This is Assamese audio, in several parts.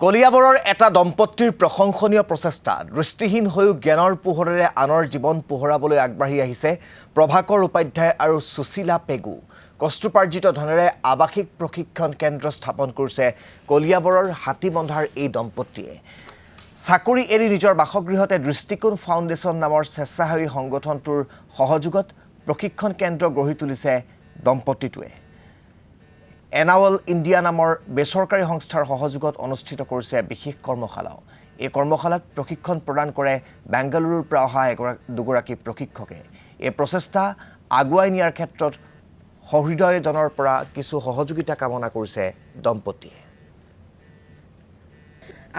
কলিয়াবৰৰ এটা দম্পতীৰ প্ৰশংসনীয় প্ৰচেষ্টা দৃষ্টিহীন হৈও জ্ঞানৰ পোহৰেৰে আনৰ জীৱন পোহৰাবলৈ আগবাঢ়ি আহিছে প্ৰভাকৰ উপাধ্যায় আৰু সুশীলা পেগু কষ্টুপাৰ্জিত ধনেৰে আৱাসিক প্ৰশিক্ষণ কেন্দ্ৰ স্থাপন কৰিছে কলিয়াবৰৰ হাতীবন্ধাৰ এই দম্পতীয়ে চাকৰি এৰি নিজৰ বাসগৃহতে দৃষ্টিকোণ ফাউণ্ডেশ্যন নামৰ স্বেচ্ছাসেৱী সংগঠনটোৰ সহযোগত প্ৰশিক্ষণ কেন্দ্ৰ গঢ়ি তুলিছে দম্পতীটোৱে এনাৱল ইণ্ডিয়া নামৰ বেচৰকাৰী সংস্থাৰ সহযোগত অনুষ্ঠিত কৰিছে বিশেষ কৰ্মশালাও এই কৰ্মশালাত প্ৰশিক্ষণ প্ৰদান কৰে বেংগালুৰুৰ পৰা অহা দুগৰাকী প্ৰশিক্ষকে এই প্ৰচেষ্টা আগুৱাই নিয়াৰ ক্ষেত্ৰত সহৃদয়জনৰ পৰা কিছু সহযোগিতা কামনা কৰিছে দম্পতীয়ে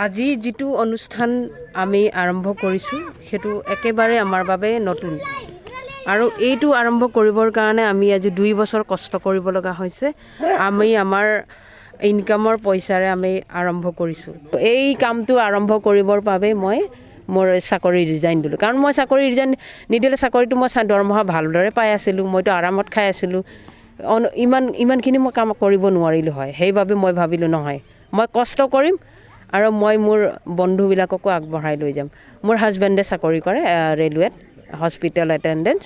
আজি যেটো অনুষ্ঠান আমি আৰম্ভ কৰিছো হেতু একেবাৰে আমাৰ বাবে নতুন আৰু এইটো আৰম্ভ কৰিবৰ কাৰণে আমি আজি 2 বছৰ কষ্ট কৰিব লগা হৈছে আমি আমাৰ ইনকামৰ পইচাৰে আমি আৰম্ভ কৰিছো এই কামটো আৰম্ভ কৰিবৰ বাবে মই মোৰ চাকৰি ৰিজাইন দিলো কাৰণ মই চাকৰি ৰিজাইন নিদিলে চাকৰিটো মই দৰমহা ভালদৰে পাই আছিলো মইতো আৰামত খাই আছিলো ইমানখিনি মই কাম কৰিব নোৱাৰিলো হয় সেইবাবে মই ভাবিলো নহয় মই কষ্ট কৰিম আৰু মই মোৰ বন্ধুবিলাককো আগবঢ়াই লৈ যাম মোৰ হাজবেণ্ডে চাকৰি কৰে ৰেলৱেত হস্পিটেল এটেন্ডেন্স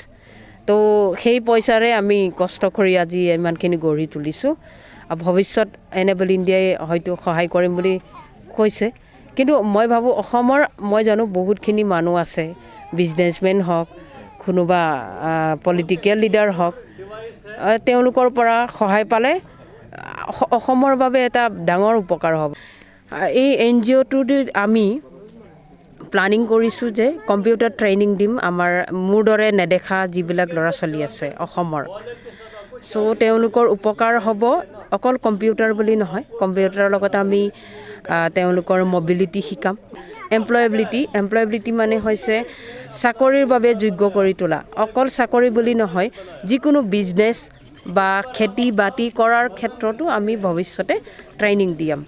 তো সেই পইচাৰে আমি কষ্ট কৰি আজি ইমানখিনি গঢ়ি তুলিছো ভৱিষ্যত এনাবল ইণ্ডিয়াই হয়তো সহায় কৰিম বুলি কৈছে কিন্তু মই ভাবো অসমৰ মই জানো বহুতখিনি মানুহ আছে বিজনেছমেন হওক কোনোবা পলিটিক্যাল লিডাৰ হওক তেওঁলোকৰ পৰা সহায় পালে অসমৰ বাবে এটা ডাঙৰ উপকাৰ হ'ব এই এনজিঅ'টোত আমি প্লানিং কৰিছো যে কম্পিউটাৰ ট্ৰেইনিং দিম আমাৰ মোৰ দৰে নেদেখা যিবিলাক ল'ৰা ছোৱালী আছে অসমৰ সো তেওঁলোকৰ উপকাৰ হ'ব অকল কম্পিউটাৰ বুলি নহয় কম্পিউটাৰৰ লগত আমি তেওঁলোকৰ মোবিলিটি শিকাম এমপ্লয়াবিলিটি মানে হৈছে চাকৰিৰ বাবে যোগ্য কৰি তোলা অকল চাকৰি বুলি নহয় যিকোনো বিজনেছ বা খেতি বাতি কৰাৰ ক্ষেত্ৰতো আমি ভৱিষ্যতে ট্ৰেইনিং দিম